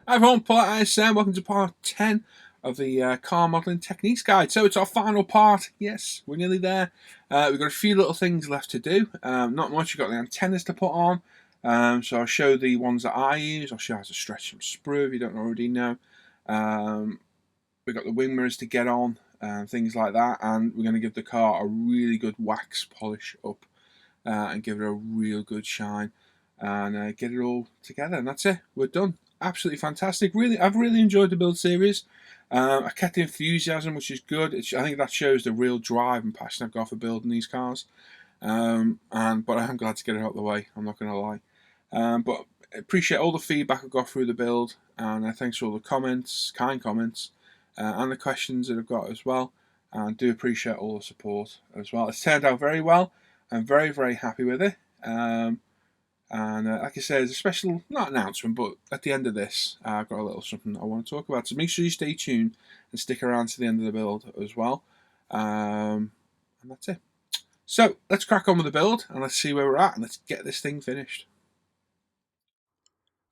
Hi everyone, Paul at ISM. Welcome to part 10 of the car modelling techniques guide. So it's our final part. Yes, we're nearly there. We've got a few little things left to do. Not much. We've got the antennas to put on. So I'll show the ones that I use. I'll show you how to stretch some sprue if you don't already know. We've got the wing mirrors to get on, things like that. And we're going to give the car a really good wax polish up and give it a real good shine and get it all together. And that's it. We're done. Absolutely fantastic. I've really enjoyed the build series. I kept the enthusiasm, which is good. I think that shows the real drive and passion I've got for building these cars. But I'm glad to get it out of the way. I'm not going to lie. But I appreciate all the feedback I got through the build, and thanks for all the comments, kind comments, and the questions that I've got as well. And do appreciate all the support as well. It's turned out very well. I'm very, very happy with it. Like I said, it's a special, not announcement, but at the end of this, I've got a little something I want to talk about. So make sure you stay tuned and stick around to the end of the build as well. And that's it. So let's crack on with the build and let's see where we're at and let's get this thing finished.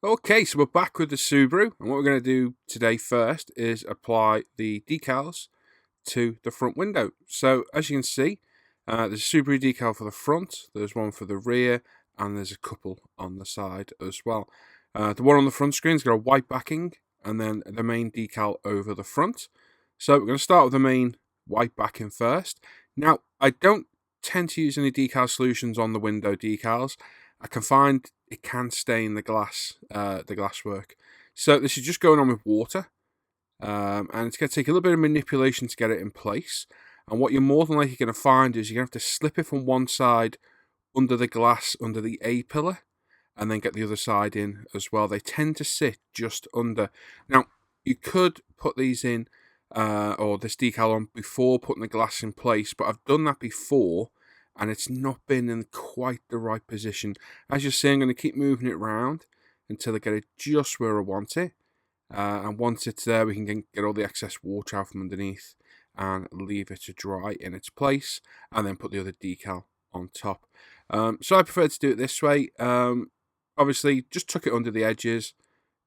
Okay, so we're back with the Subaru, and what we're going to do today first is apply the decals to the front window. So as you can see, there's a Subaru decal for the front, there's one for the rear, and there's a couple on the side as well. The one on the front screen's got a white backing, and then the main decal over the front. So we're going to start with the main white backing first. Now, I don't tend to use any decal solutions on the window decals. I can find it can stain the glasswork. So this is just going on with water. And it's going to take a little bit of manipulation to get it in place. And what you're more than likely going to find is you're going to have to slip it from one side under the glass, under the A-pillar, and then get the other side in as well. They tend to sit just under. Now, you could put these in, or this decal on, before putting the glass in place, but I've done that before, and it's not been in quite the right position. As you see, I'm going to keep moving it around until I get it just where I want it. And once it's there, we can get all the excess water out from underneath and leave it to dry in its place, and then put the other decal on top. So I prefer to do it this way. Obviously, just tuck it under the edges,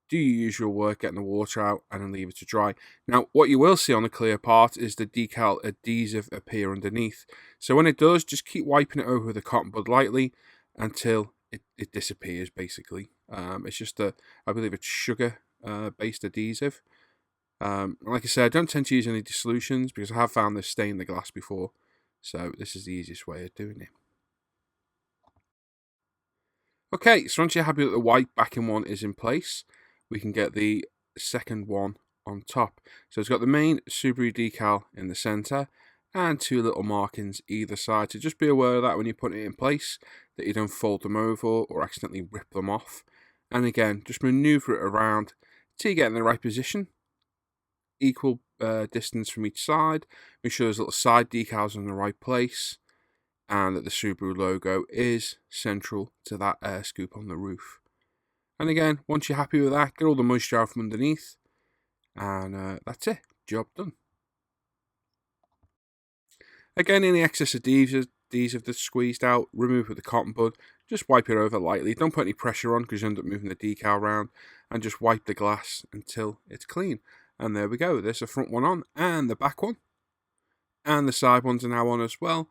do your usual work, getting the water out, and then leave it to dry. Now, what you will see on the clear part is the decal adhesive appear underneath. So when it does, just keep wiping it over with a cotton bud lightly until it disappears, basically. It's just I believe it's sugar based adhesive. Like I said, I don't tend to use any dissolutions because I have found this stain the glass before. So this is the easiest way of doing it. Okay, so once you're happy that the white backing one is in place, we can get the second one on top. So it's got the main Subaru decal in the centre and two little markings either side. So just be aware of that when you put it in place, that you don't fold them over or accidentally rip them off. And again, just manoeuvre it around till you get in the right position. Equal distance from each side. Make sure those little side decals are in the right place, and that the Subaru logo is central to that air scoop on the roof. And again, once you're happy with that, get all the moisture out from underneath, and that's it. Job done. Again, any excess adhesive that's squeezed out, remove with the cotton bud. Just wipe it over lightly. Don't put any pressure on because you end up moving the decal around, and just wipe the glass until it's clean. And there we go. There's the front one on, and the back one, and the side ones are now on as well.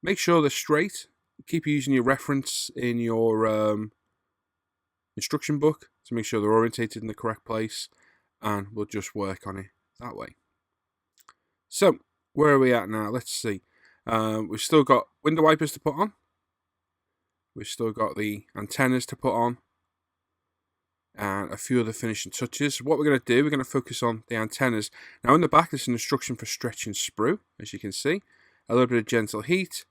Make sure they're straight. Keep using your reference in your instruction book to make sure they're orientated in the correct place, and we'll just work on it that way. So, where are we at now? Let's see. We've still got window wipers to put on. We've still got the antennas to put on, and a few other finishing touches. So what we're going to do, we're going to focus on the antennas. Now in the back there's an instruction for stretching sprue, as you can see. A little bit of gentle heat.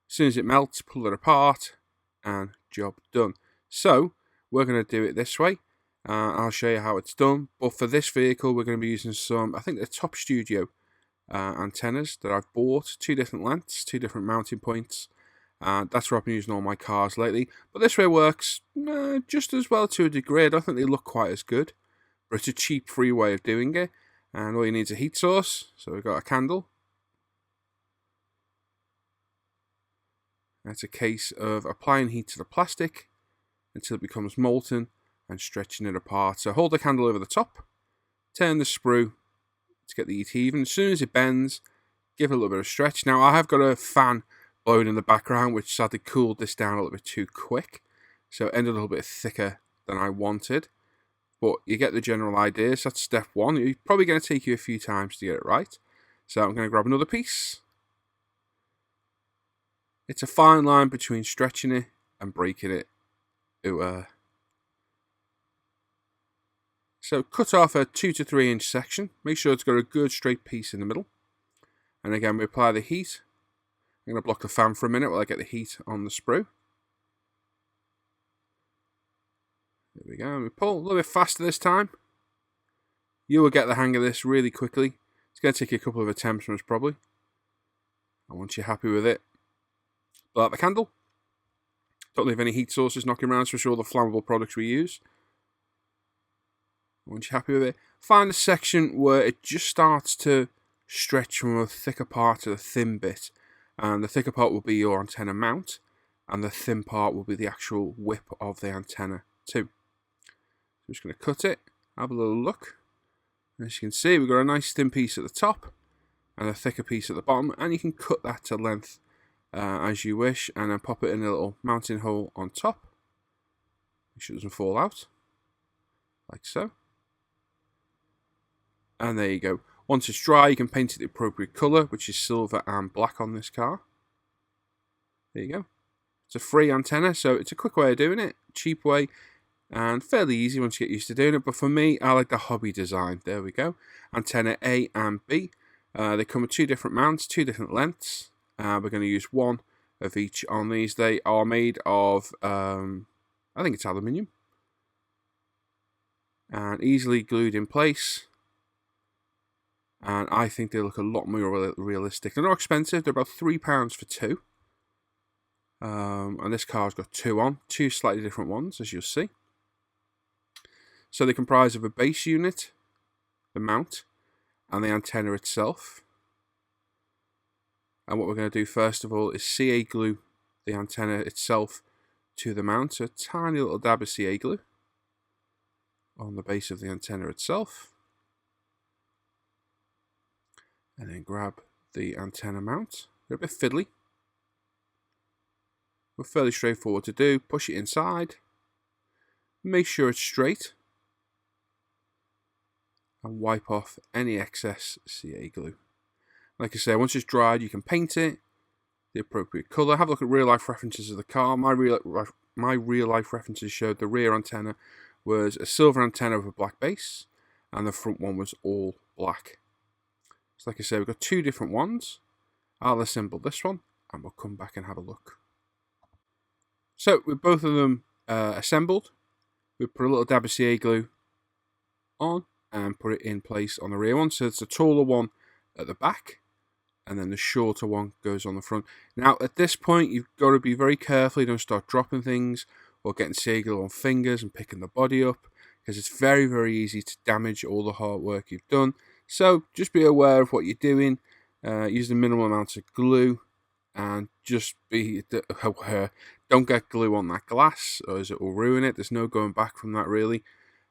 As soon as it melts, pull it apart, and job done. So we're going to do it this way. I'll show you how it's done. But for this vehicle, we're going to be using some, I think the Top Studio antennas that I've bought. 2 different lengths, 2 different mounting points. That's what I've been using on my cars lately. But this way works just as well to a degree. I don't think they look quite as good. But it's a cheap, free way of doing it. And all you need is a heat source. So we've got a candle. It's a case of applying heat to the plastic until it becomes molten, and stretching it apart. So hold the candle over the top, turn the sprue to get the heat even. As soon as it bends, give it a little bit of stretch. Now I have got a fan blowing in the background, which sadly cooled this down a little bit too quick, so it ended a little bit thicker than I wanted. But you get the general idea. So that's step one. You're probably going to take you a few times to get it right. So I'm going to grab another piece. It's a fine line between stretching it and breaking it. So cut off a 2 to 3 inch section. Make sure it's got a good straight piece in the middle. And again, we apply the heat. I'm going to block the fan for a minute while I get the heat on the sprue. There we go. We pull a little bit faster this time. You will get the hang of this really quickly. It's going to take you a couple of attempts most probably. And once you're happy with it, blow out the candle. Don't leave any heat sources knocking around, especially all the flammable products we use. Once you're happy with it, find a section where it just starts to stretch from a thicker part to the thin bit. And the thicker part will be your antenna mount, and the thin part will be the actual whip of the antenna too. I'm just going to cut it, have a little look. As you can see, we've got a nice thin piece at the top and a thicker piece at the bottom, and you can cut that to length as you wish, and then pop it in a little mounting hole on top. Make sure it doesn't fall out, like so. And there you go. Once it's dry, you can paint it the appropriate colour, which is silver and black on this car. There you go. It's a free antenna, so it's a quick way of doing it, cheap way, and fairly easy once you get used to doing it. But for me, I like the hobby design. There we go. Antenna A and B. They come with 2 different mounts, 2 different lengths. We're going to use one of each on these. They are made of, I think it's aluminium, and easily glued in place. And I think they look a lot more realistic. They're not expensive. They're about £3 for 2. And this car's got 2 on, 2 slightly different ones, as you'll see. So they comprise of a base unit, the mount, and the antenna itself. And what we're going to do first of all is CA glue the antenna itself to the mount. So a tiny little dab of CA glue on the base of the antenna itself. And then grab the antenna mount. They're a bit fiddly. But fairly straightforward to do. Push it inside. Make sure it's straight. And wipe off any excess CA glue. Like I say, once it's dried, you can paint it the appropriate colour. Have a look at real life references of the car. My real life references showed the rear antenna was a silver antenna with a black base, and the front one was all black. So like I say, we've got 2 different ones. I'll assemble this one, and we'll come back and have a look. So with both of them assembled, we put a little dab of CA glue on and put it in place on the rear one. So it's a taller one at the back, and then the shorter one goes on the front. Now at this point, you've got to be very careful you don't start dropping things or getting CA glue on fingers and picking the body up, because it's very, very easy to damage all the hard work you've done. So just be aware of what you're doing. Use the minimal amount of glue, and just be don't get glue on that glass, or as it will ruin it. There's no going back from that really.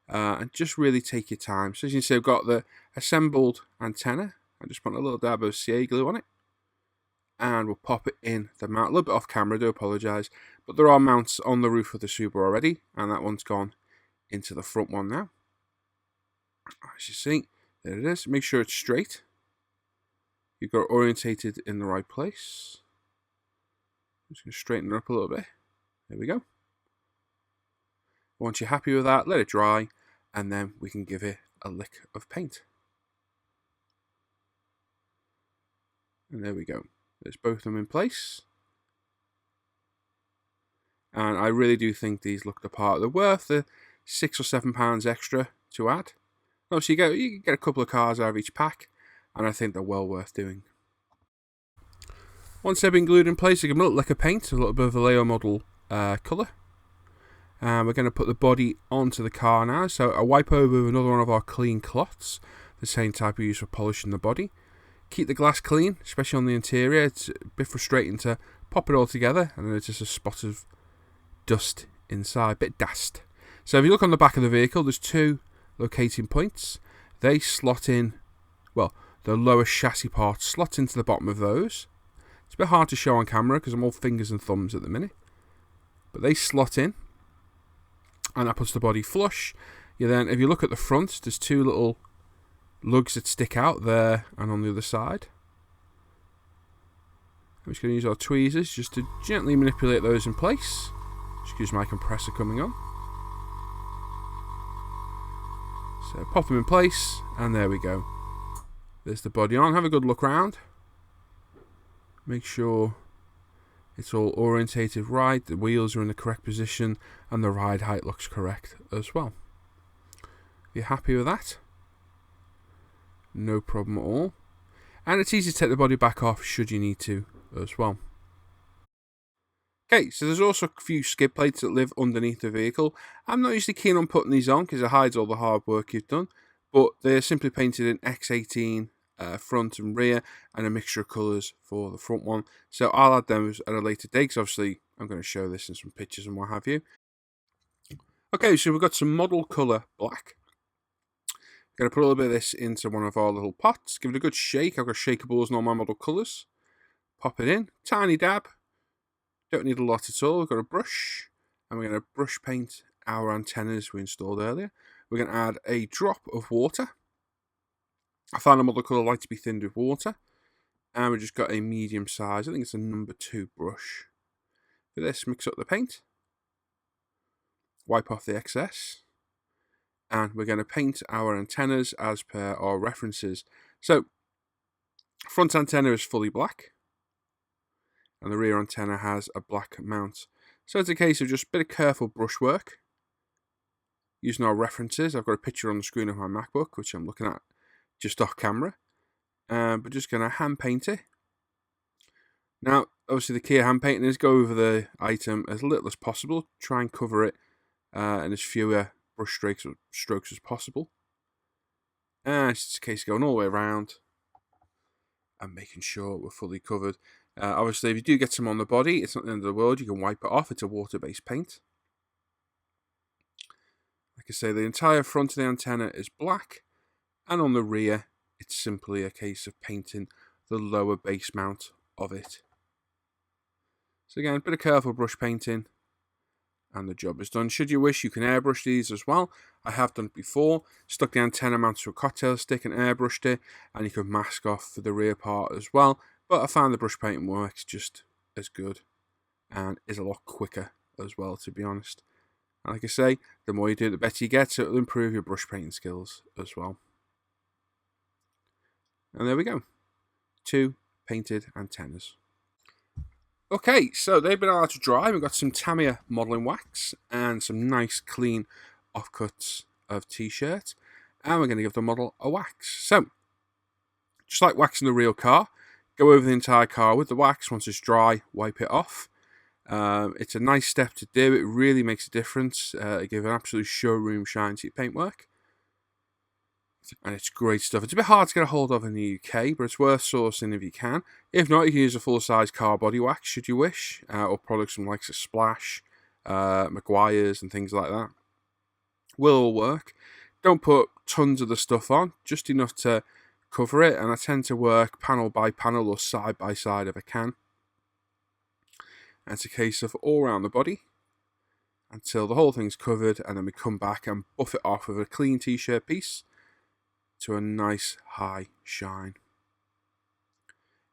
And just really take your time. So as you can see, I've got the assembled antenna. I just put a little dab of CA glue on it, and we'll pop it in the mount. A little bit off camera, I do apologise, but there are mounts on the roof of the Subaru already, and that one's gone into the front one now. As you see, there it is. Make sure it's straight. You've got it orientated in the right place. I'm just going to straighten it up a little bit. There we go. Once you're happy with that, let it dry, and then we can give it a lick of paint. And there we go. There's both of them in place. And I really do think these look the part. They're worth the £6 or £7 extra to add. Obviously, you can get a couple of cars out of each pack, and I think they're well worth doing. Once they've been glued in place, you give them a little lick of paint, a little bit of a Vallejo model colour. And we're going to put the body onto the car now. So I wipe over with another one of our clean cloths, the same type we use for polishing the body. Keep the glass clean, especially on the interior. It's a bit frustrating to pop it all together and then it's just a spot of dust inside, a bit dust. So if you look on the back of the vehicle, there's two locating points. They slot in, well, the lower chassis part slots into the bottom of those. It's a bit hard to show on camera because I'm all fingers and thumbs at the minute. But they slot in, and that puts the body flush. Then, if you look at the front, there's two little lugs that stick out there and on the other side. I'm just going to use our tweezers just to gently manipulate those in place. Excuse my compressor coming on. So pop them in place, and there we go. There's the body on. Have a good look round. Make sure it's all orientated right, the wheels are in the correct position, and the ride height looks correct as well. You're happy with that? No problem at all. And it's easy to take the body back off should you need to as well. Okay, so there's also a few skid plates that live underneath the vehicle. I'm not usually keen on putting these on because it hides all the hard work you've done, but they're simply painted in X18 front and rear, and a mixture of colours for the front one. So I'll add them at a later date because obviously I'm going to show this in some pictures and what have you. Okay, so we've got some model colour black. Going to put a little bit of this into one of our little pots. Give it a good shake. I've got shakeables and all my model colours. Pop it in. Tiny dab. Don't need a lot at all. We've got a brush. And we're going to brush paint our antennas we installed earlier. We're going to add a drop of water. I found a model colour like to be thinned with water. And we've just got a medium size. I think it's a number 2 brush. For this, mix up the paint. Wipe off the excess. And we're going to paint our antennas as per our references. So, front antenna is fully black, and the rear antenna has a black mount. So it's a case of just a bit of careful brushwork. Using our references, I've got a picture on the screen of my MacBook, which I'm looking at just off camera. But just going to hand paint it. Now, obviously the key of hand painting is go over the item as little as possible. Try and cover it in as fewer brush strokes as possible. And it's just a case of going all the way around and making sure we're fully covered. Obviously, if you do get some on the body, it's not the end of the world. You can wipe it off. It's a water-based paint. Like I say, the entire front of the antenna is black, and on the rear, it's simply a case of painting the lower base mount of it. So again, a bit of careful brush painting, and the job is done. Should you wish, you can airbrush these as well. I have done it before. Stuck the antenna mount to a cocktail stick and airbrushed it, and you can mask off for the rear part as well. But I found the brush painting works just as good and is a lot quicker as well, to be honest. And like I say, the more you do it, the better you get, so it'll improve your brush painting skills as well. And there we go. 2 painted antennas. Okay, so they've been allowed to dry. We've got some Tamiya modelling wax and some nice clean offcuts of t-shirt. And we're going to give the model a wax. So, just like waxing the real car, go over the entire car with the wax. Once it's dry, wipe it off. It's a nice step to do. It really makes a difference. It gives an absolute showroom shine to your paintwork. And it's great stuff. It's a bit hard to get a hold of in the UK, but it's worth sourcing if you can. If not, you can use a full-size car body wax, should you wish, or products from like Splash, Maguire's, and things like that. Will all work. Don't put tons of the stuff on, just enough to cover it, and I tend to work panel by panel or side by side if I can. And it's a case of all around the body until the whole thing's covered, and then we come back and buff it off with a clean t-shirt piece to a nice high shine.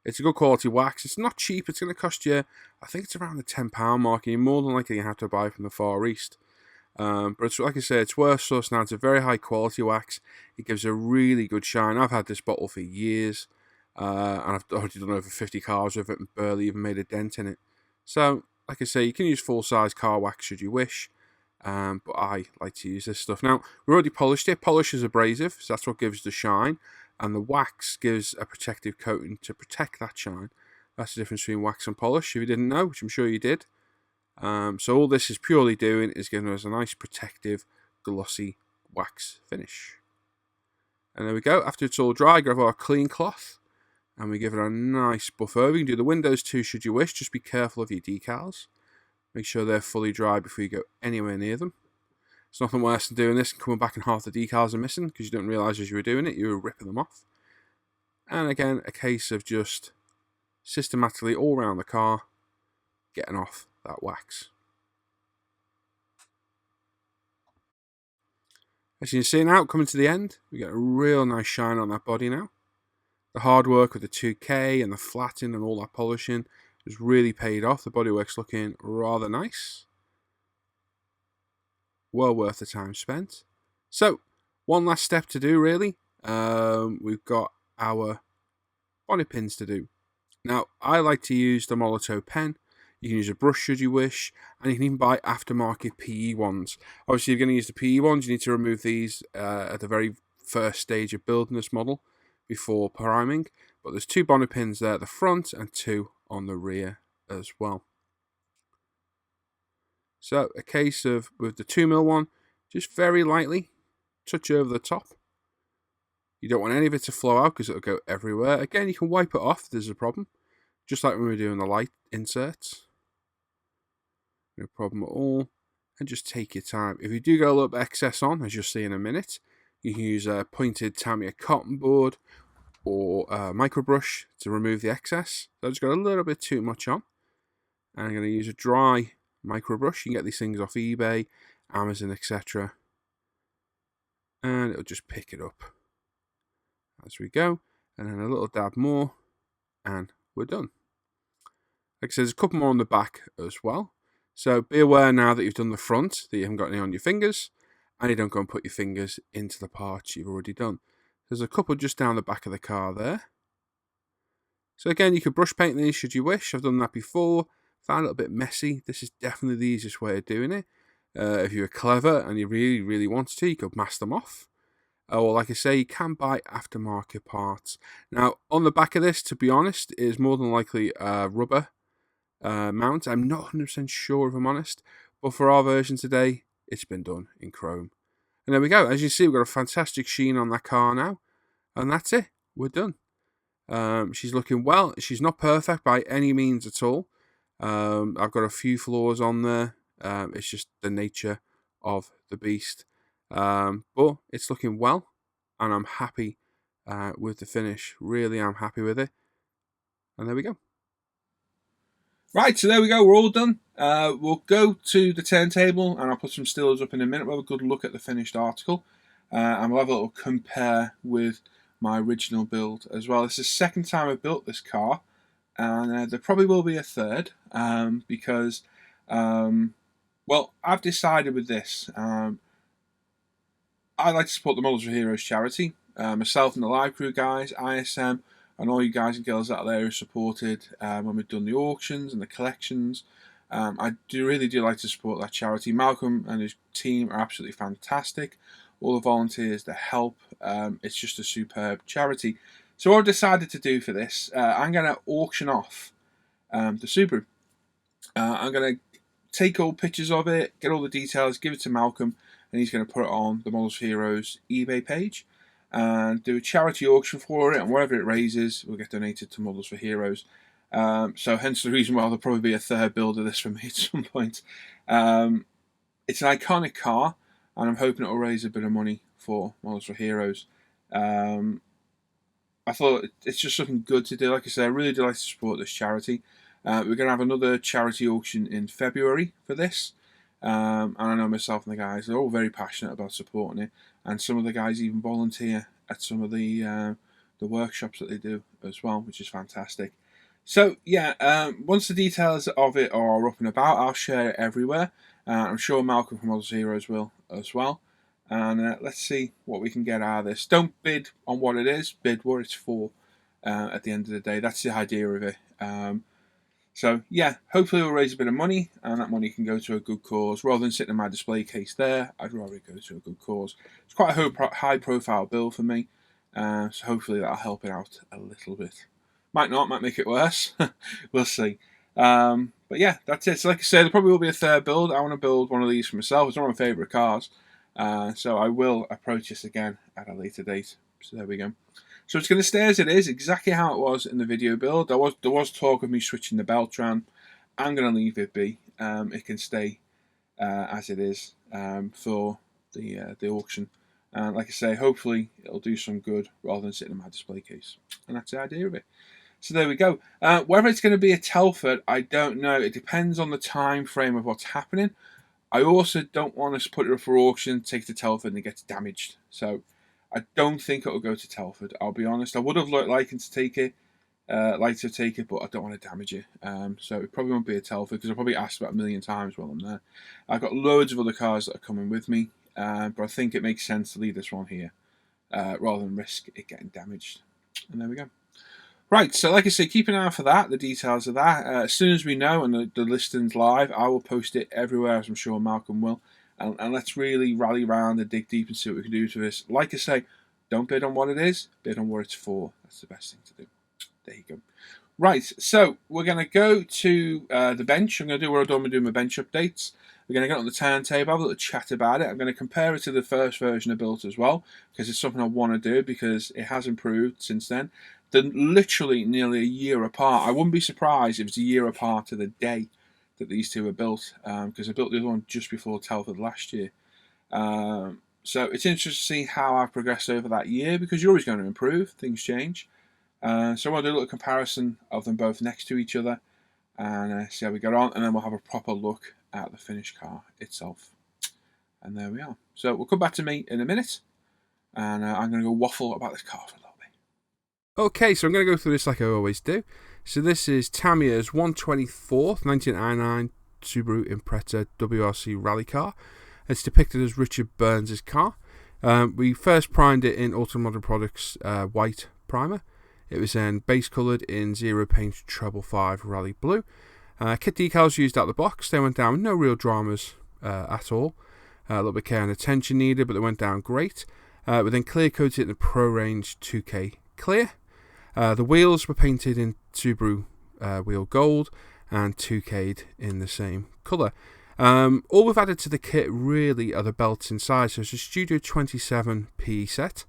It's a good quality wax. It's not cheap. It's going to cost you, I think it's around the £10 mark, and you're more than likely going to have to buy it from the Far East. But it's, like I say, it's worth sourcing out. It's a very high quality wax. It gives a really good shine. I've had this bottle for years, and I've already done over 50 cars with it and barely even made a dent in it. So, like I say, you can use full-size car wax should you wish. But I like to use this stuff. Now, we already polished it. Polish is abrasive, so that's what gives the shine. And the wax gives a protective coating to protect that shine. That's the difference between wax and polish, if you didn't know, which I'm sure you did. So all this is purely doing is giving us a nice protective, glossy wax finish. And there we go. After it's all dry, grab our clean cloth, and we give it a nice buff over. You can do the windows too, should you wish. Just be careful of your decals. Make sure they're fully dry before you go anywhere near them. It's nothing worse than doing this and coming back and half the decals are missing because you don't realise as you were doing it, you were ripping them off. And again, a case of just systematically all around the car, getting off that wax. As you can see now, coming to the end, we get a real nice shine on that body now. The hard work with the 2K and the flattening and all that polishing has really paid off. The bodywork's looking rather nice. Well worth the time spent. So, one last step to do really. We've got our body pins to do. Now, I like to use the Molotow pen. You can use a brush should you wish, and you can even buy aftermarket PE ones. Obviously, if you're going to use the PE ones, you need to remove these at the very first stage of building this model before priming. But there's 2 body pins there at the front and 2 on the rear as well. So, a case of, with the 2mm one, just very lightly touch over the top. You don't want any of it to flow out because it'll go everywhere. Again, you can wipe it off if there's a problem. Just like when we were doing the light inserts. No problem at all. And just take your time. If you do get a little bit excess on, as you'll see in a minute, you can use a pointed Tamiya cotton board or a micro brush to remove the excess. So I just got a little bit too much on. And I'm going to use a dry micro brush. You can get these things off eBay, Amazon, etc. And it'll just pick it up as we go, and then a little dab more, and we're done. Like I said, there's a couple more on the back as well. So be aware now that you've done the front, that you haven't got any on your fingers, and you don't go and put your fingers into the parts you've already done. There's a couple just down the back of the car there. So again, you could brush paint these should you wish. I've done that before. Found it a little bit messy. This is definitely the easiest way of doing it. If you were clever and you really, really wanted to, you could mask them off. Or like I say, you can buy aftermarket parts. Now, on the back of this, to be honest, is more than likely a rubber mount. I'm not 100% sure if I'm honest. But for our version today, it's been done in chrome. And there we go. As you see, we've got a fantastic sheen on that car now. And that's it. We're done. She's looking well. She's not perfect by any means at all. I've got a few flaws on there. It's just the nature of the beast. But it's looking well, and I'm happy with the finish. Really, I'm happy with it. And there we go. Right, so there we go. We're all done. We'll go to the turntable, and I'll put some stills up in a minute. We'll have a good look at the finished article, and we'll have a little compare with my original build as well. This is the second time I've built this car, and there probably will be a third, because, well, I've decided with this. I like to support the Models for Heroes charity. Myself and the live crew guys, ISM, and all you guys and girls out there who supported when we've done the auctions and the collections. I really do like to support that charity. Malcolm and his team are absolutely fantastic. All the volunteers that help, it's just a superb charity. So what I've decided to do for this, I'm going to auction off the Subaru. I'm going to take all pictures of it, get all the details, give it to Malcolm, and he's going to put it on the Models for Heroes eBay page and do a charity auction for it, and whatever it raises will get donated to Models for Heroes. So hence the reason why there'll probably be a third build of this for me at some point. It's an iconic car, and I'm hoping it will raise a bit of money for Models for Heroes. I thought it's just something good to do. Like I said, I really do like to support this charity. We're going to have another charity auction in February for this. And I know myself and the guys, they're all very passionate about supporting it. And some of the guys even volunteer at some of the workshops that they do as well, which is fantastic. So, yeah, once the details of it are up and about, I'll share it everywhere. I'm sure Malcolm from Models Heroes will as well. And let's see what we can get out of this. Don't bid on what it is, bid what it's for at the end of the day. That's the idea of it. So, yeah, hopefully we'll raise a bit of money, and that money can go to a good cause. Rather than sitting in my display case there, I'd rather it go to a good cause. It's quite a high-profile bill for me, so hopefully that'll help it out a little bit. Might not, might make it worse. We'll see. But yeah, that's it. So like I said, there probably will be a third build. I want to build one of these for myself. It's one of my favourite cars. So I will approach this again at a later date. So there we go. So it's going to stay as it is, exactly how it was in the video build. There was talk of me switching the Beltran. I'm going to leave it be. It can stay as it is for the auction. And like I say, hopefully it'll do some good rather than sitting in my display case. And that's the idea of it. So there we go. Whether it's going to be a Telford, I don't know. It depends on the time frame of what's happening. I also don't want to put it up for auction, take it to Telford, and it gets damaged. So I don't think it'll go to Telford. I'll be honest. I would have liked to take it, but I don't want to damage it. So it probably won't be a Telford because I'll probably ask about a million times while I'm there. I've got loads of other cars that are coming with me, but I think it makes sense to leave this one here rather than risk it getting damaged. And there we go. Right, so like I say, keep an eye out for that, the details of that. As soon as we know and the listing's live, I will post it everywhere, as I'm sure Malcolm will. And let's really rally round and dig deep and see what we can do to this. Like I say, don't bid on what it is, bid on what it's for. That's the best thing to do. There you go. Right, so we're going to go to the bench. I'm going to do what I've done with doing my bench updates. We're going to get on the turntable, have a little chat about it. I'm going to compare it to the first version I built as well, because it's something I want to do because it has improved since then. They're literally nearly a year apart. I wouldn't be surprised if it's a year apart to the day that these two were built, because I built the other one just before Telford last year. So it's interesting to see how I've progressed over that year, because you're always going to improve, things change. So I want to do a little comparison of them both next to each other and see how we get on, and then we'll have a proper look at the finished car itself. And there we are. So we'll come back to me in a minute, and I'm going to go waffle about this car for a little bit. Okay, so I'm going to go through this like I always do. So this is Tamiya's 124th 1999 Subaru Impreza WRC rally car. It's depicted as Richard Burns' car. We first primed it in Ultra Modern Products white primer. It was then base coloured in Zero Paint Treble 5 Rally Blue. Kit decals used out the box. They went down with no real dramas at all. A little bit of care and attention needed, but they went down great. We then clear coated it in the Pro Range 2K Clear. The wheels were painted in Subaru Wheel Gold and 2K'd in the same colour. All we've added to the kit really are the belts inside. So it's a Studio 27 PE set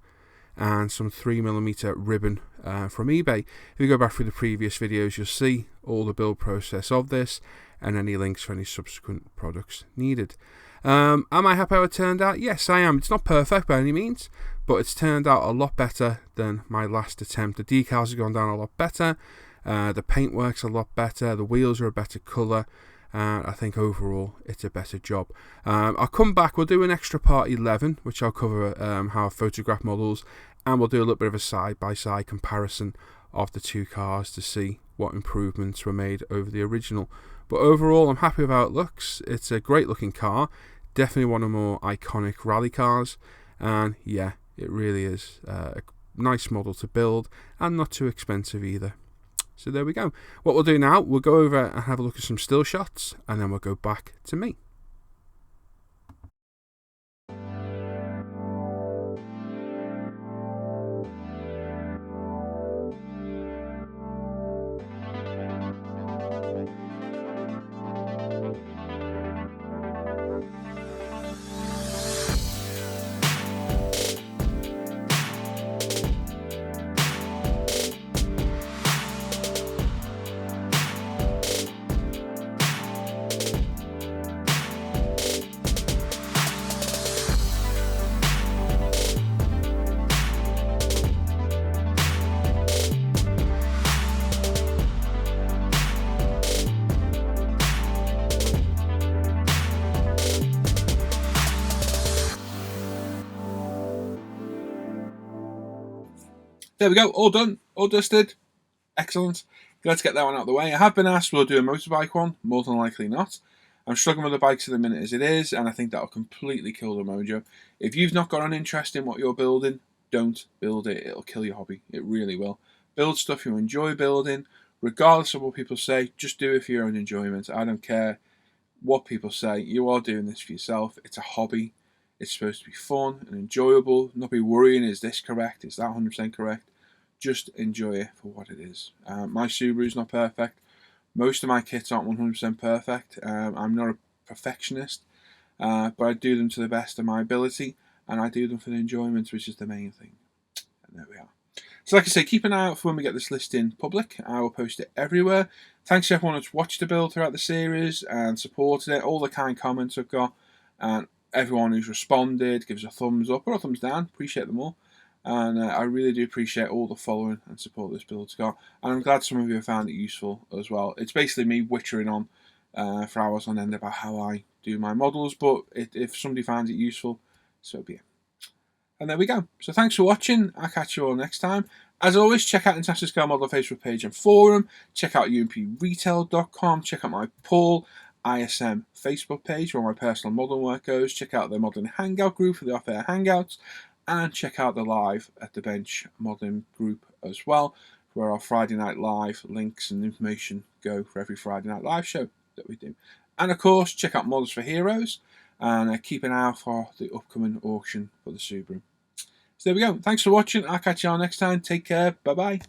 and some 3mm ribbon from eBay. If you go back through the previous videos, you'll see all the build process of this and any links for any subsequent products needed. Am I happy how it turned out? Yes, I am. It's not perfect by any means, but it's turned out a lot better than my last attempt. The decals have gone down a lot better. The paint works a lot better. The wheels are a better colour. I think overall it's a better job. I'll come back. We'll do an extra part 11, which I'll cover how I photograph models, and we'll do a little bit of a side-by-side comparison of the two cars to see what improvements were made over the original. But overall, I'm happy with how it looks. It's a great looking car. Definitely one of the more iconic rally cars. And yeah, it really is a nice model to build and not too expensive either. So there we go. What we'll do now, we'll go over and have a look at some still shots, and then we'll go back to me. There we go, all done, all dusted. Excellent. Let's get that one out of the way. I have been asked, will I do a motorbike one? More than likely not. I'm struggling with the bikes at the minute as it is, and I think that'll completely kill the mojo. If you've not got an interest in what you're building, don't build it. It'll kill your hobby. It really will. Build stuff you enjoy building, regardless of what people say. Just do it for your own enjoyment. I don't care what people say. You are doing this for yourself. It's a hobby. It's supposed to be fun and enjoyable. Not be worrying, is this correct? Is that 100% correct? Just enjoy it for what it is. My Subaru's not perfect. Most of my kits aren't 100% perfect. I'm not a perfectionist, but I do them to the best of my ability, and I do them for the enjoyment, which is the main thing. And there we are. So like I say, keep an eye out for when we get this list in public. I will post it everywhere. Thanks to everyone that's watched the build throughout the series and supported it, all the kind comments I've got, and everyone who's responded, gives a thumbs up or a thumbs down. Appreciate them all. And I really do appreciate all the following and support this build's got. And I'm glad some of you have found it useful as well. It's basically me wittering on for hours on end about how I do my models, but if somebody finds it useful, so be it. And there we go. So thanks for watching. I'll catch you all next time. As always, check out International Scale Model Facebook page and forum. Check out umpretail.com. Check out my Paul ISM Facebook page where my personal modelling work goes. Check out the modelling hangout group for the Off Air Hangouts. And check out the live at the bench modelling group as well, where our Friday Night Live links and information go for every Friday Night Live show that we do. And of course, check out Models for Heroes and keep an eye out for the upcoming auction for the Subaru. So there we go. Thanks for watching. I'll catch you all next time. Take care. Bye-bye.